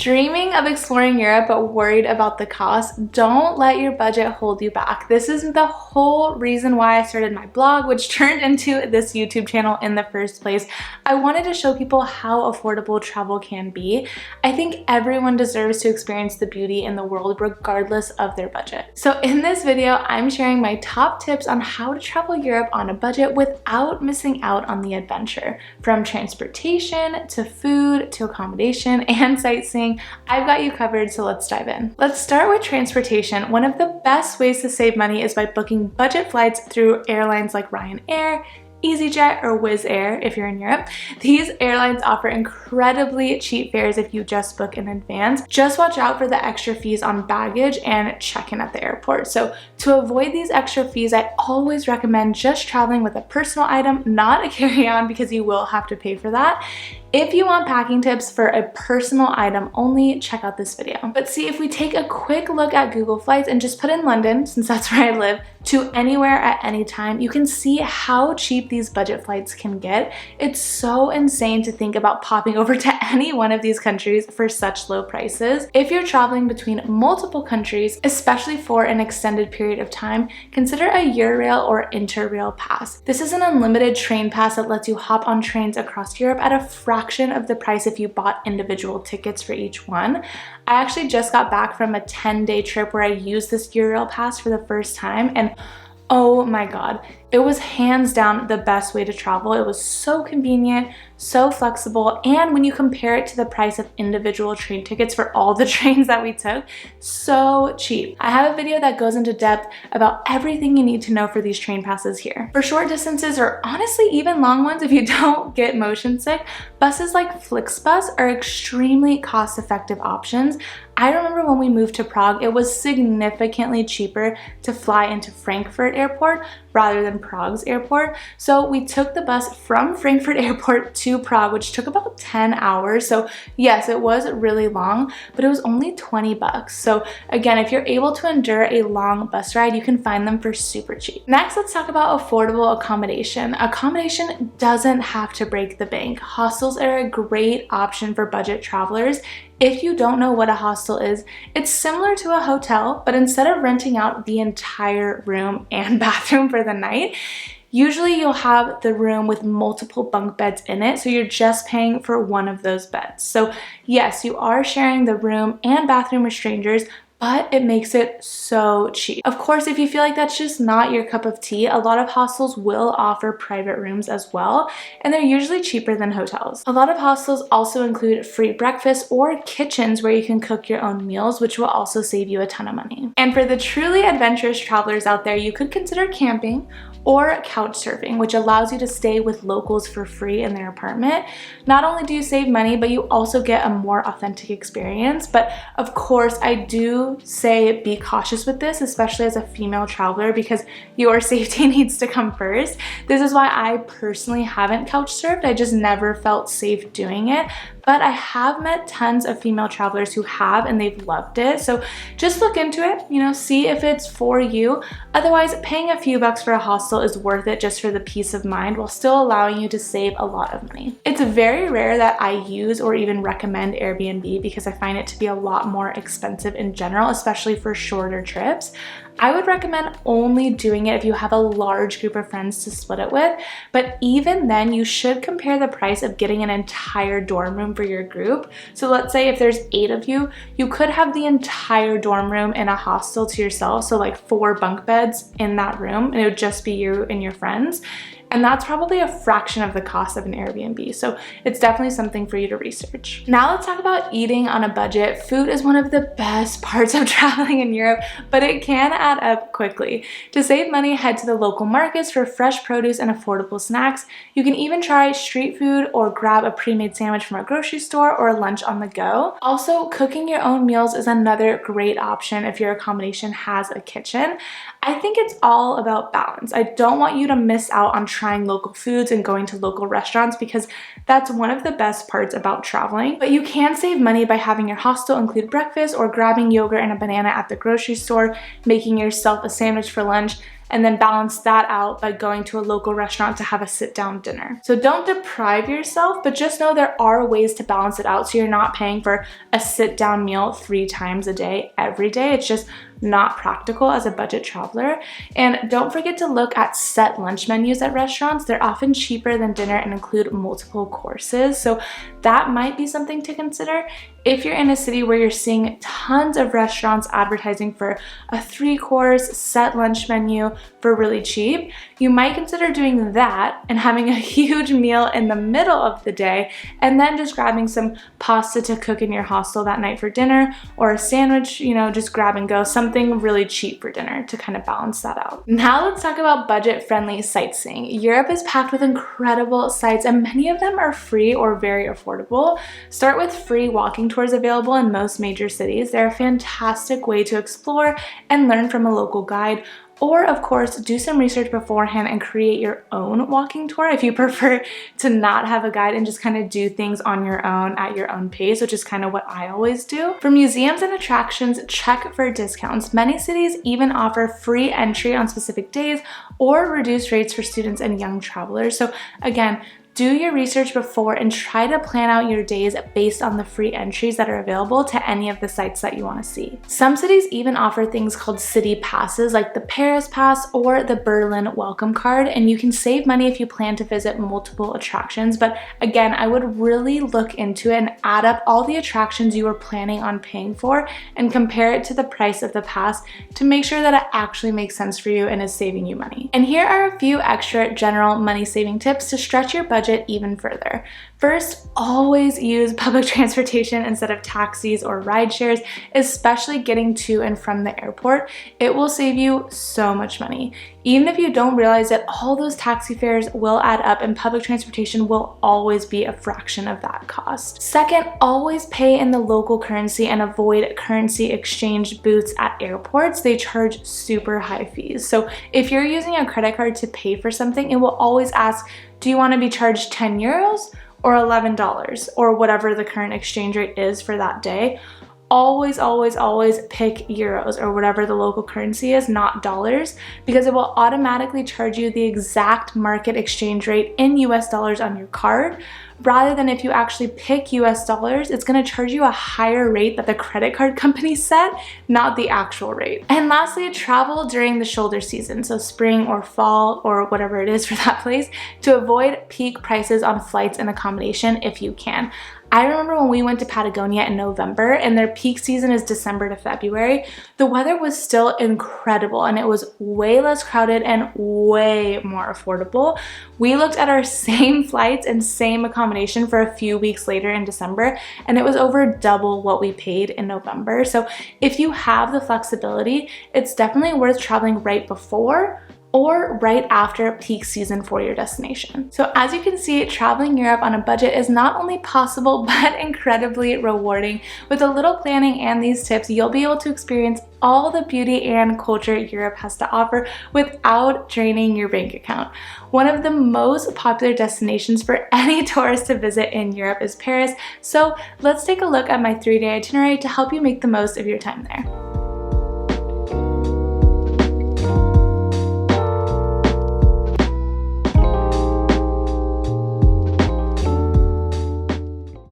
Dreaming of exploring Europe but worried about the cost? Don't let your budget hold you back. This is the whole reason why I started my blog, which turned into this YouTube channel in the first place. I wanted to show people how affordable travel can be. I think everyone deserves to experience the beauty in the world regardless of their budget. So in this video, I'm sharing my top tips on how to travel Europe on a budget without missing out on the adventure. From transportation to food to accommodation and sightseeing, I've got you covered, so let's dive in. Let's start with transportation. One of the best ways to save money is by booking budget flights through airlines like Ryanair, EasyJet, or Wizz Air if you're in Europe. These airlines offer incredibly cheap fares if you just book in advance. Just watch out for the extra fees on baggage and check-in at the airport. So to avoid these extra fees, I always recommend just traveling with a personal item, not a carry-on, because you will have to pay for that. If you want packing tips for a personal item only, check out this video. But see, if we take a quick look at Google Flights and just put in London, since that's where I live, to anywhere at any time, you can see how cheap these budget flights can get. It's so insane to think about popping over to any one of these countries for such low prices. If you're traveling between multiple countries, especially for an extended period of time, consider a Eurail or Interrail pass. This is an unlimited train pass that lets you hop on trains across Europe at a fraction of the price if you bought individual tickets for each one. I actually just got back from a 10-day trip where I used this Eurail pass for the first time, and oh my god, it was hands down the best way to travel. It was so convenient, so flexible, and when you compare it to the price of individual train tickets for all the trains that we took, so cheap. I have a video that goes into depth about everything you need to know for these train passes here. For short distances, or honestly even long ones if you don't get motion sick, buses like Flixbus are extremely cost-effective options. I remember when we moved to Prague, it was significantly cheaper to fly into Frankfurt Airport rather than Prague's airport. So we took the bus from Frankfurt Airport to Prague, which took about 10 hours. So yes, it was really long, but it was only 20 bucks. So again, if you're able to endure a long bus ride, you can find them for super cheap. Next, let's talk about affordable accommodation. Accommodation doesn't have to break the bank. Hostels are a great option for budget travelers. If you don't know what a hostel is, it's similar to a hotel, but instead of renting out the entire room and bathroom for the night, usually you'll have the room with multiple bunk beds in it, so you're just paying for one of those beds. So yes, you are sharing the room and bathroom with strangers, but it makes it so cheap. Of course, if you feel like that's just not your cup of tea, a lot of hostels will offer private rooms as well, and they're usually cheaper than hotels. A lot of hostels also include free breakfast or kitchens where you can cook your own meals, which will also save you a ton of money. And for the truly adventurous travelers out there, you could consider camping or couch surfing, which allows you to stay with locals for free in their apartment. Not only do you save money, but you also get a more authentic experience. But of course, I do say be cautious with this, especially as a female traveler, because your safety needs to come first. This is why I personally haven't couch surfed. I just never felt safe doing it. But I have met tons of female travelers who have, and they've loved it. So just look into it, see if it's for you. Otherwise, paying a few bucks for a hostel is worth it just for the peace of mind while still allowing you to save a lot of money. It's very rare that I use or even recommend Airbnb because I find it to be a lot more expensive in general, especially for shorter trips. I would recommend only doing it if you have a large group of friends to split it with, but even then you should compare the price of getting an entire dorm room for your group. So let's say if there's 8 of you, you could have the entire dorm room in a hostel to yourself, so like 4 bunk beds in that room, and it would just be you and your friends. And that's probably a fraction of the cost of an Airbnb. So it's definitely something for you to research. Now let's talk about eating on a budget. Food is one of the best parts of traveling in Europe, but it can add up quickly. To save money, head to the local markets for fresh produce and affordable snacks. You can even try street food or grab a pre-made sandwich from a grocery store or lunch on the go. Also, cooking your own meals is another great option if your accommodation has a kitchen. I think it's all about balance. I don't want you to miss out on trying local foods and going to local restaurants because that's one of the best parts about traveling. But you can save money by having your hostel include breakfast or grabbing yogurt and a banana at the grocery store, making yourself a sandwich for lunch, and then balance that out by going to a local restaurant to have a sit-down dinner. So don't deprive yourself, but just know there are ways to balance it out so you're not paying for a sit-down meal 3 times a day every day. It's just not practical as a budget traveler. And don't forget to look at set lunch menus at restaurants. They're often cheaper than dinner and include multiple courses. So that might be something to consider. If you're in a city where you're seeing tons of restaurants advertising for a 3-course set lunch menu for really cheap, you might consider doing that and having a huge meal in the middle of the day and then just grabbing some pasta to cook in your hostel that night for dinner, or a sandwich, just grab and go, something really cheap for dinner to kind of balance that out. Now let's talk about budget-friendly sightseeing. Europe is packed with incredible sites and many of them are free or very affordable. Start with free walking tours available in most major cities. They're a fantastic way to explore and learn from a local guide. Or of course, do some research beforehand and create your own walking tour if you prefer to not have a guide and just kind of do things on your own at your own pace, which is kind of what I always do. For museums and attractions, check for discounts. Many cities even offer free entry on specific days or reduced rates for students and young travelers. So again, do your research before and try to plan out your days based on the free entries that are available to any of the sites that you want to see. Some cities even offer things called city passes, like the Paris Pass or the Berlin Welcome Card, and you can save money if you plan to visit multiple attractions. But again, I would really look into it and add up all the attractions you are planning on paying for and compare it to the price of the pass to make sure that it actually makes sense for you and is saving you money. And here are a few extra general money saving tips to stretch your budget even further. First, always use public transportation instead of taxis or ride shares, especially getting to and from the airport. It will save you so much money. Even if you don't realize it, all those taxi fares will add up and public transportation will always be a fraction of that cost. Second, always pay in the local currency and avoid currency exchange booths at airports. They charge super high fees. So if you're using a credit card to pay for something, it will always ask, do you want to be charged 10 euros or $11 or whatever the current exchange rate is for that day? Always, always, always pick euros or whatever the local currency is, not dollars, because it will automatically charge you the exact market exchange rate in US dollars on your card. Rather than if you actually pick US dollars, it's going to charge you a higher rate that the credit card company set, not the actual rate. And lastly, travel during the shoulder season, so spring or fall or whatever it is for that place, to avoid peak prices on flights and accommodation if you can. I remember when we went to Patagonia in November and their peak season is December to February, the weather was still incredible and it was way less crowded and way more affordable. We looked at our same flights and same accommodation for a few weeks later in December and it was over double what we paid in November. So if you have the flexibility, it's definitely worth traveling right before or right after peak season for your destination. So as you can see, traveling Europe on a budget is not only possible, but incredibly rewarding. With a little planning and these tips, you'll be able to experience all the beauty and culture Europe has to offer without draining your bank account. One of the most popular destinations for any tourist to visit in Europe is Paris. So let's take a look at my 3-day itinerary to help you make the most of your time there.